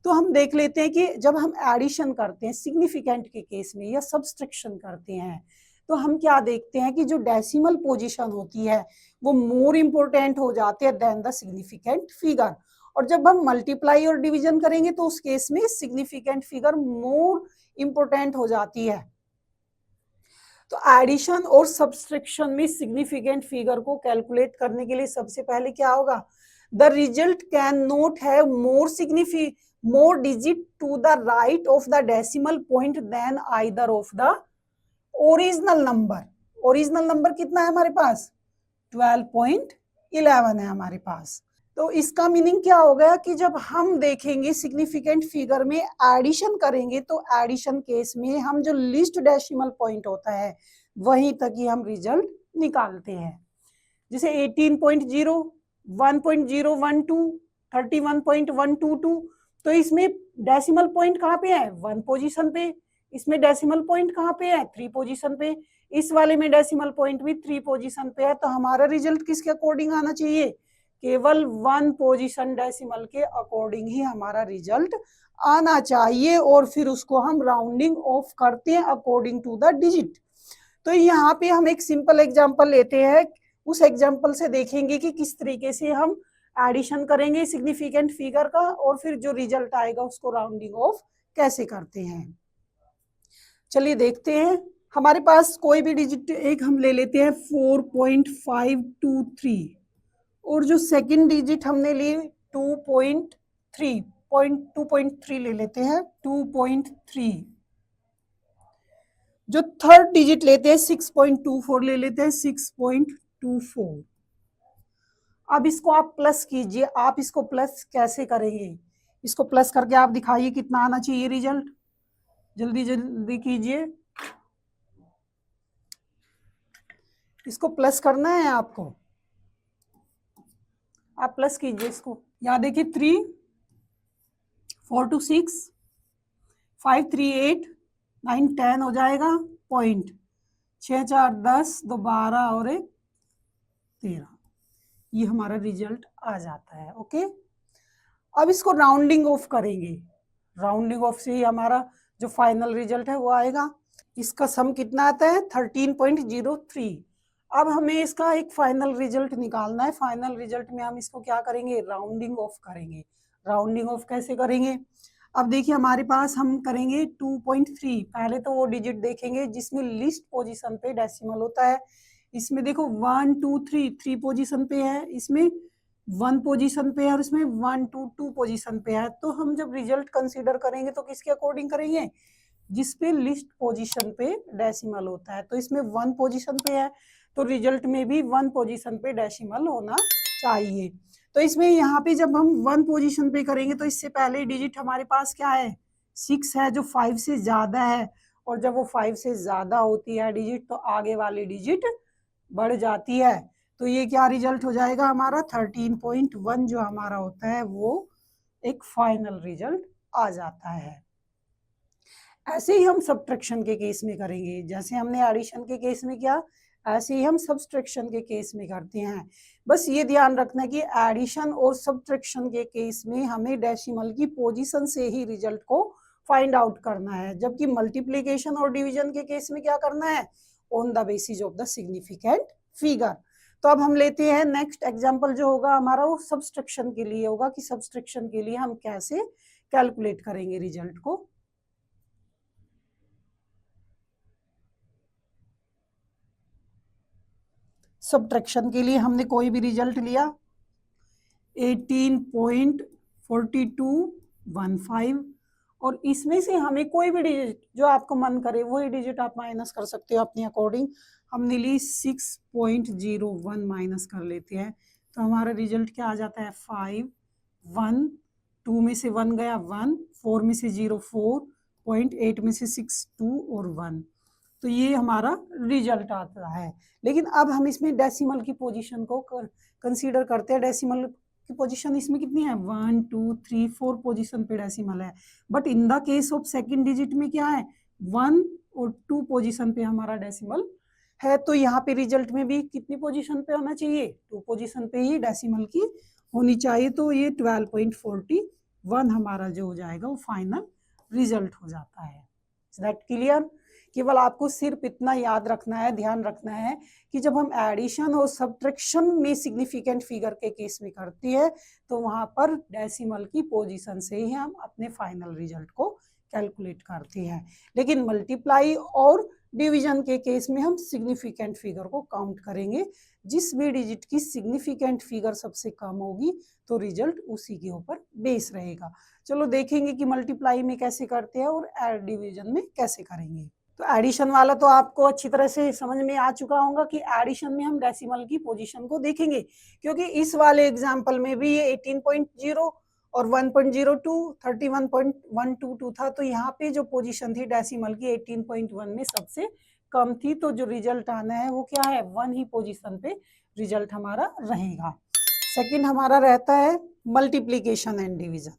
तो हम देख लेते हैं कि जब हम एडिशन करते हैं सिग्निफिकेंट के केस में या सब्सट्रैक्शन करते हैं तो हम क्या देखते हैं कि जो डेसिमल पोजीशन होती है वो मोर इम्पोर्टेंट हो जाती है देन द सिग्निफिकेंट फिगर। और जब हम मल्टीप्लाई और डिवीजन करेंगे तो उस केस में सिग्निफिकेंट फिगर मोर इम्पोर्टेंट हो जाती है। तो एडिशन और सब्सट्रैक्शन में सिग्निफिकेंट फिगर को कैलकुलेट करने के लिए सबसे पहले क्या होगा, the result can not have more digit to the right of the decimal point than either of the original number. Original number कितना है हमारे पास? 12.11 है हमारे पास। तो इसका मीनिंग क्या हो गया कि जब हम देखेंगे सिग्निफिकेंट फिगर में एडिशन करेंगे तो एडिशन केस में हम जो लीस्ट डेसिमल पॉइंट होता है वहीं तक ही हम रिजल्ट निकालते हैं। जैसे 18.0, 1.012, 31.122, तो इसमें डेसिमल पॉइंट कहाँ पे है? 1 पोजीशन पे। इसमें डेसिमल पॉइंट कहाँ पे है? 3 पोजीशन पे। इस वाले में डेसिमल पॉइंट भी 3 पोजीशन पे है। तो हमारा रिजल्ट किसके अकॉर्डिंग आना चाहिए? केवल 1 पोजीशन डेसिमल के अकॉर्डिंग ही हमारा रिजल्ट आना चाहिए, और फिर उसको हम राउंडिंग ऑफ करते हैं अकॉर्डिंग टू द डिजिट। तो यहाँ पे हम एक सिंपल एग्जांपल लेते हैं, उस एग्जांपल से देखेंगे कि किस तरीके से हम एडिशन करेंगे सिग्निफिकेंट फिगर का और फिर जो रिजल्ट आएगा उसको राउंडिंग ऑफ कैसे करते हैं। चलिए देखते हैं। हमारे पास कोई भी डिजिट एक हम ले लेते हैं 4.523 और जो सेकंड डिजिट हमने ली 2.3 ले लेते हैं 2.3। जो थर्ड डिजिट लेते हैं 6.24 ले लेते हैं 6.24। अब इसको आप प्लस कीजिए। आप इसको प्लस कैसे करेंगे? इसको प्लस करके आप दिखाइए कितना आना चाहिए रिजल्ट। जल्दी जल्दी कीजिए, इसको प्लस करना है आपको। आप प्लस कीजिए इसको। यहाँ देखिए 3, 4 2 6, 5 3 8, 9 10 हो जाएगा पॉइंट, 6 4 10, 2 12 और 1 13। ये हमारा रिजल्ट आ जाता है। ओके, अब इसको राउंडिंग ऑफ करेंगे। राउंडिंग ऑफ से ही हमारा जो फाइनल रिजल्ट है वो आएगा। इसका सम कितना आता है? 13.03। अब हमें इसका एक फाइनल रिजल्ट निकालना है। फाइनल रिजल्ट में हम इसको क्या करेंगे? राउंडिंग ऑफ करेंगे। राउंडिंग ऑफ कैसे करेंगे? अब देखिए हमारे पास हम करेंगे 2.3। पहले तो वो डिजिट देखेंगे जिसमें लिस्ट पोजीशन पे डेसिमल होता है। इसमें देखो 1 2 3 पोजीशन पे है, इसमें 1 पोजीशन पे है और इसमें 1 2 2 पोजीशन पे है। तो हम जब रिजल्ट कंसीडर करेंगे तो किसके अकॉर्डिंग करेंगे? जिसपे लिस्ट पोजीशन पे डेसिमल होता है। तो इसमें 1 पोजीशन पे है तो रिजल्ट में भी 1 पोजीशन पे डेसिमल होना चाहिए। तो इसमें यहाँ पे जब हम 1 पोजीशन पे करेंगे तो इससे पहले डिजिट हमारे पास क्या है? 6 है जो 5 से ज्यादा है, और जब वो 5 से ज्यादा होती है डिजिट तो आगे वाली डिजिट बढ़ जाती है। तो ये क्या रिजल्ट हो जाएगा हमारा? 13.1 जो हमारा होता है वो एक फाइनल रिजल्ट आ जाता है। ऐसे ही हम सब्ट्रैक्शन के केस में करेंगे। जैसे हमने एडिशन के केस में किया ऐसे ही हम सब्ट्रैक्शन के केस में करते हैं। बस ये ध्यान रखना कि एडिशन और सब्ट्रैक्शन के केस में हमें डेसिमल की पोजीशन से ही रिजल्ट को फाइंड आउट करना है, जबकि मल्टीप्लिकेशन और डिवीजन के केस में क्या करना है? On the basis of the significant figure. तो अब हम लेते हैं नेक्स्ट एग्जांपल जो होगा हमारा वो सब्ट्रैक्शन के लिए होगा कि सब्ट्रैक्शन के लिए हम कैसे कैलकुलेट करेंगे रिजल्ट को। सब्ट्रैक्शन के लिए हमने कोई भी रिजल्ट लिया 18.4215 और इसमें से हमें कोई भी डिजिट जो आपको मन करे वही डिजिट आप माइनस कर सकते हो अपने अकॉर्डिंग। हमने ली 6.01 माइनस कर लेते हैं, तो हमारा रिजल्ट क्या आ जाता है 5, 1, 2 में से 1 गया 1, 4 में से 0 4, 0.8 में से 6 2 और 1, तो ये हमारा रिजल्ट आता है। लेकिन अब हम इसमें डेसिमल की पोजीशन को कंसीडर करते हैं। डेसिमल की पोजीशन इसमें कितनी है 1 2 3 4 पोजीशन पे डेसिमल है, but in the case of second digit में क्या है 1 और 2 पोजीशन पे हमारा डेसिमल है। तो यहाँ पे रिजल्ट में भी कितनी पोजीशन पे होना चाहिए 2 पोजीशन पे ही डेसिमल की होनी चाहिए। तो ये 12.41 हमारा जो हो जाएगा वो फाइनल रिजल्ट हो जाता है। Is that clear? केवल आपको सिर्फ इतना याद रखना है, ध्यान रखना है कि जब हम एडिशन और सब्ट्रैक्शन में सिग्निफिकेंट फिगर के केस में करती है तो वहां पर डेसिमल की पोजीशन से ही हम अपने फाइनल रिजल्ट को कैलकुलेट करते हैं। लेकिन मल्टीप्लाई और डिवीजन के केस में हम सिग्निफिकेंट फिगर को काउंट करेंगे। जिस भी डिजिट की सिग्निफिकेंट फिगर सबसे कम होगी तो रिजल्ट उसी के ऊपर बेस रहेगा। चलो देखेंगे कि मल्टीप्लाई में कैसे करते हैं और डिवीजन में कैसे करेंगे। तो एडिशन वाला तो आपको अच्छी तरह से समझ में आ चुका होगा कि एडिशन में हम डेसिमल की पोजीशन को देखेंगे, क्योंकि इस वाले एग्जांपल में भी ये 18.0 और 1.02 31.122 था, तो यहाँ पे जो पोजीशन थी डेसिमल की 18.1 में सबसे कम थी। तो जो रिजल्ट आना है वो क्या है 1 ही पोजीशन पे रिजल्ट हमारा रहेगा। सेकंड हमारा रहता है multiplication and division.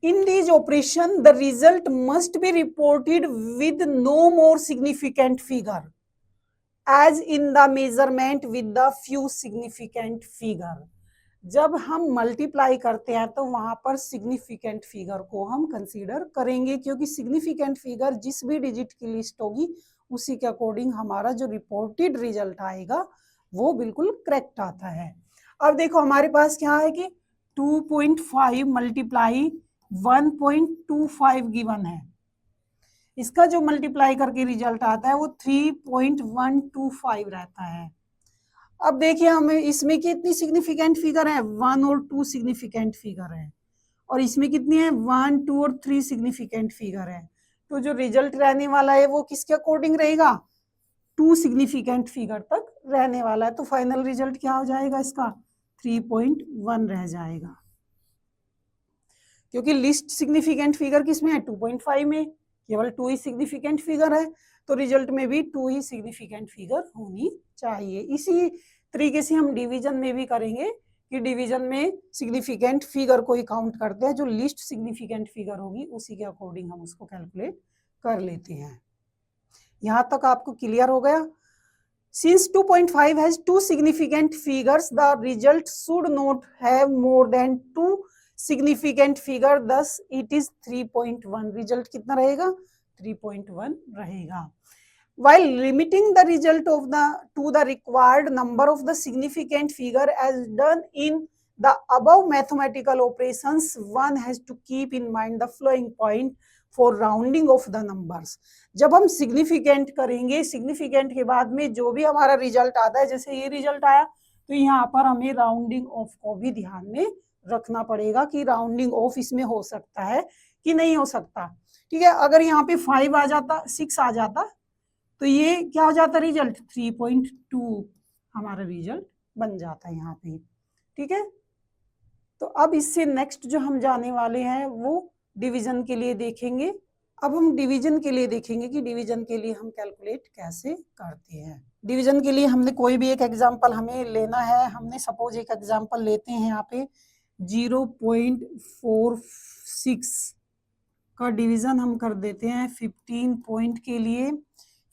In these operation, the result must be reported with no more significant figure, as in the measurement with the few significant figure. जब हम मल्टीप्लाई करते हैं तो वहां पर सिग्निफिकेंट फिगर को हम कंसीडर करेंगे, क्योंकि सिग्निफिकेंट फिगर जिस भी डिजिट की लिस्ट होगी उसी के अकॉर्डिंग हमारा जो रिपोर्टेड रिजल्ट आएगा वो बिल्कुल करेक्ट आता है। अब देखो हमारे पास क्या है कि 2.5 मल्टीप्लाई 1.25 गिवन है, इसका जो मल्टीप्लाई करके रिजल्ट आता है वो 3.125 रहता है। अब देखिए हमें इसमें कितनी सिग्निफिकेंट फिगर है 1 और 2 सिग्निफिकेंट फिगर है, और इसमें कितनी है 1 2 और 3 सिग्निफिकेंट फिगर है। तो जो रिजल्ट रहने वाला है वो किसके अकॉर्डिंग रहेगा 2 सिग्निफिकेंट फिगर तक रहने वाला है। तो फाइनल रिजल्ट क्या हो जाएगा इसका 3.1 रह जाएगा, क्योंकि लिस्ट सिग्निफिकेंट फिगर किसमें है 2.5 में, केवल 2 ही सिग्निफिकेंट फिगर है, तो रिजल्ट में भी 2 ही सिग्निफिकेंट फिगर होनी चाहिए। इसी तरीके से हम डिवीजन में भी करेंगे कि डिवीजन में सिग्निफिकेंट फिगर को ही काउंट करते हैं, जो लिस्ट सिग्निफिकेंट फिगर होगी उसी के अकॉर्डिंग हम उसको कैलकुलेट कर लेते हैं। यहां तक आपको क्लियर हो गया? Since 2.5 has 2 significant figures, the result should not have more than 2 significant figure, thus it is 3.1. Result कितना रहेगा 3.1 रहेगा। While limiting the result of to the required number of the significant figure as done in the above mathematical operations, one has to keep in mind the following point for rounding off the numbers. जब हम significant करेंगे, significant के बाद में जो भी हमारा result आता है, जैसे ये रिजल्ट आया, तो यहाँ पर हमें राउंडिंग ऑफ को भी ध्यान में रखना पड़ेगा कि राउंडिंग ऑफ इसमें हो सकता है कि नहीं हो सकता। ठीक है, अगर यहाँ पे 5 आ जाता 6 आ जाता तो ये क्या हो जाता रिजल्ट 3.2 हमारा रिजल्ट बन जाता है यहाँ पे। ठीक है, तो अब इससे नेक्स्ट जो हम जाने वाले हैं वो डिवीजन के लिए देखेंगे। अब हम डिवीजन के लिए देखेंगे कि डिवीजन के लिए हम कैलकुलेट कैसे करते हैं। डिवीजन के लिए हमने कोई भी एक एग्जांपल हमें लेना है। हमने सपोज एक एग्जांपल लेते हैं, यहाँ पे 0.46 का डिवीजन हम कर देते हैं 15 पॉइंट के लिए,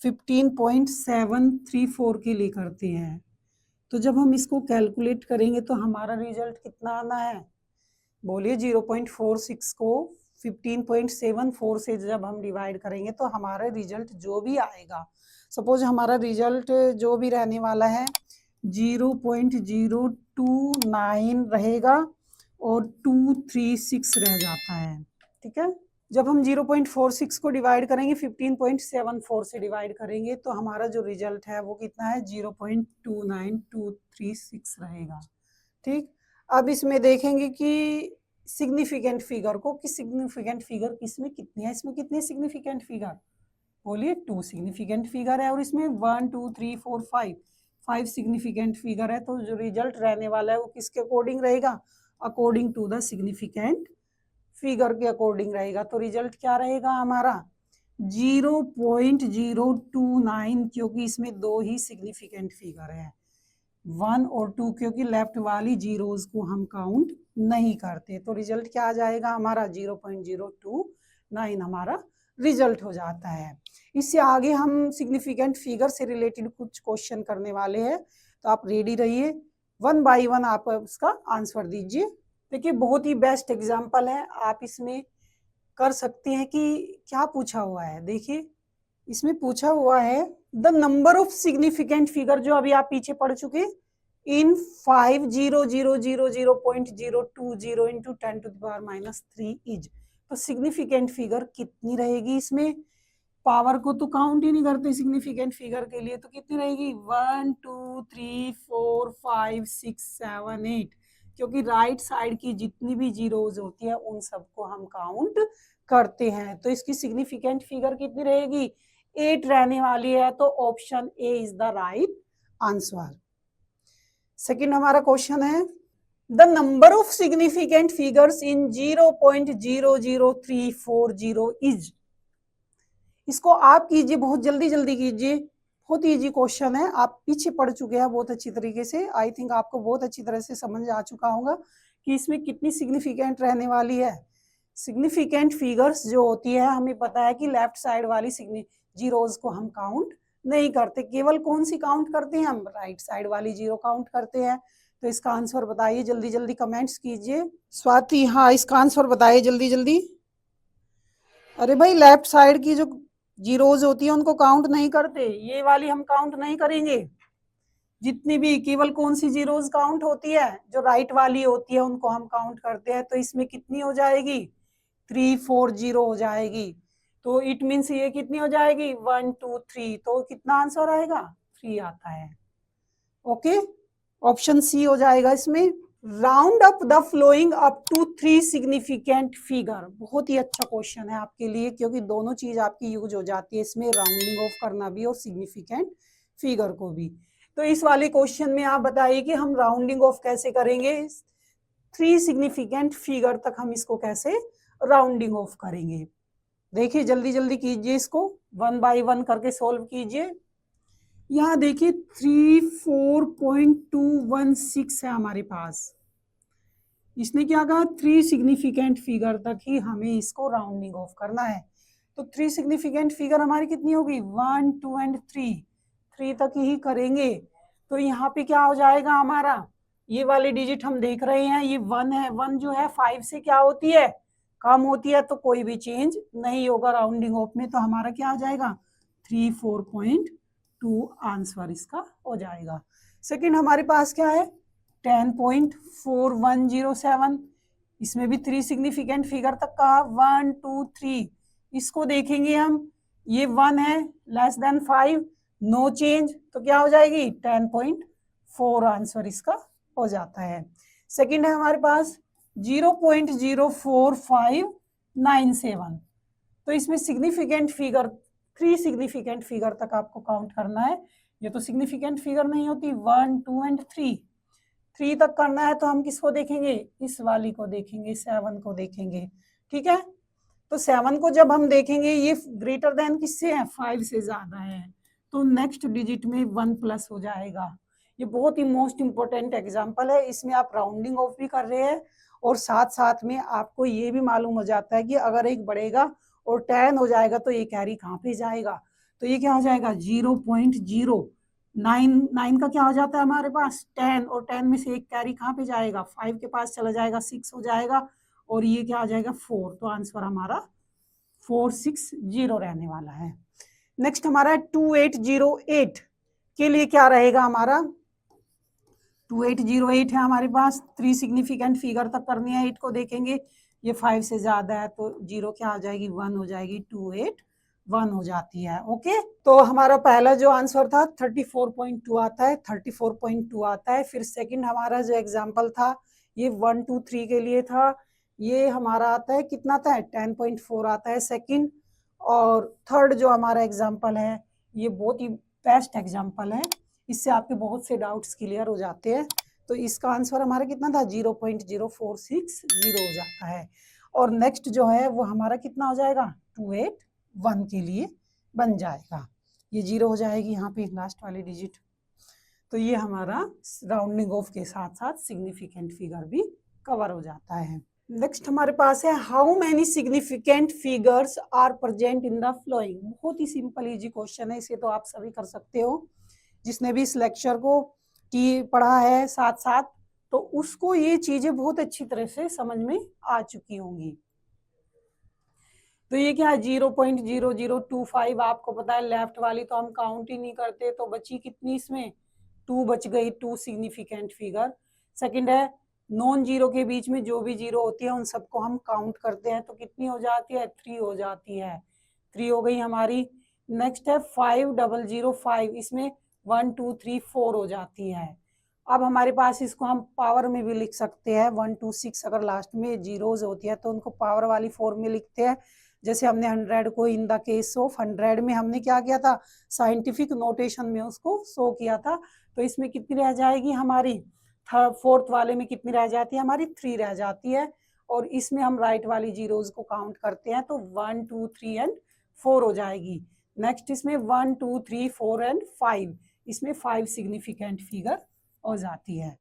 15.734 के लिए करते हैं। तो जब हम इसको कैलकुलेट करेंगे तो हमारा रिजल्ट कितना आना है, बोलिए 0.46 को 15.74 से जब हम डिवाइड करेंगे तो हमारा रिजल्ट जो भी आएगा, सपोज हमारा रिजल्ट जो भी रहने वाला है 0.029 रहेगा और 236 रह जाता है। ठीक है, जब हम 0.46 को डिवाइड करेंगे 15.74 से डिवाइड करेंगे तो हमारा जो रिजल्ट है वो कितना है 0.29236 रहेगा। ठीक, अब इसमें देखेंगे कि सिग्निफिकेंट फिगर को कि सिग्निफिकेंट फिगर किसमें कितनी है, इसमें कितने सिग्निफिकेंट फिगर, बोलिए 2 सिग्निफिकेंट फिगर है और इसमें 1 2 3 4 5 सिग्निफिकेंट फिगर है। तो जो रिजल्ट रहने वाला है वो किसके अकॉर्डिंग रहेगा, according to the significant figure के अकॉर्डिंग रहेगा। तो रिजल्ट क्या रहेगा हमारा 0.029, क्योंकि इसमें 2 ही सिग्निफिकेंट फिगर है, 1 और 2, क्योंकि लेफ्ट वाली जीरोज को हम काउंट नहीं करते। तो रिजल्ट क्या आ जाएगा हमारा 0.029 हमारा रिजल्ट हो जाता है। इससे आगे हम सिग्निफिकेंट फिगर से रिलेटेड कुछ क्वेश्चन करने वाले हैं, तो आप रेडी रहिए, 1 बाय 1 आप उसका आंसर दीजिए। देखिए बहुत ही बेस्ट एग्जाम्पल है, आप इसमें कर सकते हैं कि क्या पूछा हुआ है। देखिए इसमें पूछा हुआ है the number of significant figure, जो अभी आप पीछे पढ़ चुके, in 50000.020 into 10 to the power -3 is. तो सिग्निफिकेंट फिगर कितनी रहेगी, इसमें पावर को तो काउंट ही नहीं करते सिग्निफिकेंट फिगर के लिए, तो कितनी रहेगी 1 2 3 4 5 6 7 8, क्योंकि राइट साइड की जितनी भी जीरोज होती है उन सबको हम काउंट करते हैं। तो इसकी सिग्निफिकेंट फिगर कितनी रहेगी 8 रहने वाली है। तो option A is the right answer. Second हमारा क्वेश्चन है the number of significant figures in 0.00340 is. इसको आप कीजिए, बहुत जल्दी जल्दी कीजिए, बहुत इजी क्वेश्चन है, आप पीछे पढ़ चुके हैं बहुत अच्छी तरीके से। आई थिंक आपको बहुत अच्छी तरह से समझ आ चुका होगा कि इसमें कितनी सिग्निफिकेंट रहने वाली है। सिग्निफिकेंट फिगर्स जो होती है हमें पता है कि लेफ्ट साइड वाली जीरोज को हम काउंट नहीं करते, केवल कौन सी काउंट करते हैं हम, राइट साइड वाली जीरो काउंट करते हैं। तो इसका आंसर बताइए, जल्दी जल्दी कमेंट्स कीजिए। स्वाति, हाँ इसका आंसर बताइए जल्दी जल्दी। अरे भाई लेफ्ट साइड की जो जीरोज होती है उनको काउंट नहीं करते, ये वाली हम काउंट नहीं करेंगे, जितनी भी केवल कौन सी जीरोज काउंट होती है, जो राइट वाली होती है उनको हम काउंट करते हैं। तो इसमें कितनी हो जाएगी 340 हो जाएगी। तो इट मीन्स ये कितनी हो जाएगी 1 2 3, तो कितना आंसर आएगा 3 आता है। ओके, ऑप्शन सी हो जाएगा इसमें। Round up the following up to 3 significant figure, बहुत ही अच्छा क्वेश्चन है आपके लिए, क्योंकि दोनों चीज आपकी यूज हो जाती है इसमें, राउंडिंग ऑफ करना भी और सिग्निफिकेंट फिगर को भी। तो इस वाले क्वेश्चन में आप बताइए कि हम राउंडिंग ऑफ कैसे करेंगे, 3 सिग्निफिकेंट फिगर तक हम इसको कैसे राउंडिंग ऑफ करेंगे। देखिए जल्दी जल्दी कीजिए, इसको 1 बाय 1 करके सोल्व कीजिए। यहाँ देखिए 34.216 है हमारे पास, इसने क्या कहा 3 सिग्निफिकेंट फिगर तक ही हमें इसको राउंडिंग ऑफ करना है। तो 3 सिग्निफिकेंट फिगर हमारी कितनी होगी 1 2 एंड 3 तक ही करेंगे। तो यहाँ पे क्या हो जाएगा हमारा, ये वाली डिजिट हम देख रहे हैं, ये 1 है, 1 जो है 5 से क्या होती है कम होती है, तो कोई भी चेंज नहीं होगा राउंडिंग ऑफ में। तो हमारा क्या आ जाएगा 34.2 आंसर इसका हो जाएगा। सेकंड हमारे पास क्या है 10.4107, इसमें भी 3 सिग्निफिकेंट फिगर तक कहा 1 2 3, इसको देखेंगे हम, ये 1 है लेस देन 5, नो चेंज, तो क्या हो जाएगी 10.4 आंसर इसका हो जाता है। सेकंड है हमारे पास 0.04597, तो इसमें सिग्निफिकेंट फिगर 3 सिग्निफिकेंट फिगर तक आपको काउंट करना है। ये तो सिग्निफिकेंट फिगर नहीं होती, 1 2 एंड 3 तक करना है, तो हम किसको देखेंगे, इस वाली को देखेंगे, 7 को देखेंगे। ठीक है, तो 7 को जब हम देखेंगे ये ग्रेटर देन किससे है 5 से ज्यादा है, तो नेक्स्ट डिजिट में 1 प्लस हो जाएगा। ये बहुत ही मोस्ट इंपॉर्टेंट एग्जाम्पल है, इसमें आप राउंडिंग ऑफ भी कर रहे हैं और साथ साथ में आपको ये भी मालूम हो जाता है कि अगर एक बढ़ेगा और 10 हो जाएगा तो ये कैरी कहाँ पे जाएगा, तो ये क्या हो जाएगा 0.099 का क्या हो जाता है हमारे पास 10, और 10 में से एक कैरी कहाँ पे जाएगा 5 के पास चला जाएगा, 6 हो जाएगा, और ये क्या आ जाएगा 4, तो आंसर हमारा 460 रहने वाला है। नेक्स्ट हमारा 2808 के लिए क्या रहेगा हमारा 2808 है हमारे पास, 3 सिग्निफिकेंट फिगर तक करनी है, 8 को देखेंगे, ये 5 से ज्यादा है तो 0 क्या आ जाएगी 1 हो जाएगी, 281 हो जाती है। ओके, तो हमारा पहला जो आंसर था 34.2 आता है, 34.2 आता है। फिर सेकंड हमारा जो एग्जांपल था ये 1 2 3 के लिए था, ये हमारा आता है, कितना आता है 10.4 आता है सेकंड। और थर्ड जो हमारा एग्जाम्पल है, ये बहुत ही बेस्ट एग्जाम्पल है, इससे आपके बहुत से डाउट्स क्लियर हो जाते हैं। तो इसका आंसर हमारा कितना था 0.0460 हो जाता है। और नेक्स्ट जो है वो हमारा कितना हो जाएगा 281 के लिए बन जाएगा, ये 0 हो जाएगी यहाँ पे लास्ट वाली डिजिट। तो ये हमारा राउंडिंग ऑफ के साथ साथ सिग्निफिकेंट फिगर भी कवर हो जाता है। नेक्स्ट हमारे पास है how many significant figures are present in the following. बहुत ही सिंपल इजी क्वेश्चन है, इसे तो आप सभी कर सकते हो, जिसने भी इस लेक्चर को की पढ़ा है साथ साथ, तो उसको ये चीजें बहुत अच्छी तरह से समझ में आ चुकी होंगी। तो ये क्या है 0.0025, आपको पता है लेफ्ट वाली तो हम काउंट ही नहीं करते, तो बची कितनी इसमें 2 बच गई, 2 सिग्निफिकेंट फिगर। सेकंड है नॉन जीरो के बीच में जो भी जीरो होती है उन सबको हम काउंट करते हैं, तो कितनी हो जाती है 3 हो जाती है, 3 हो गई हमारी। नेक्स्ट है 5005, इसमें 1 2 3 4 हो जाती है। अब हमारे पास इसको हम पावर में भी लिख सकते हैं, 1 2 6 अगर लास्ट में जीरोज होती है तो उनको पावर वाली फॉर्म में लिखते हैं। जैसे हमने 100 को इन द केस ऑफ 100 में हमने क्या किया था, साइंटिफिक नोटेशन में उसको शो किया था। तो इसमें कितनी रह जाएगी हमारी, फोर्थ वाले में कितनी रह जाती है हमारी 3 रह जाती है। और इसमें हम राइट वाली जीरोज को काउंट करते हैं तो 1 2 3 एंड 4 हो जाएगी। नेक्स्ट इसमें 1 2 3 4 एंड 5, इसमें 5 सिग्निफिकेंट फिगर हो जाती है।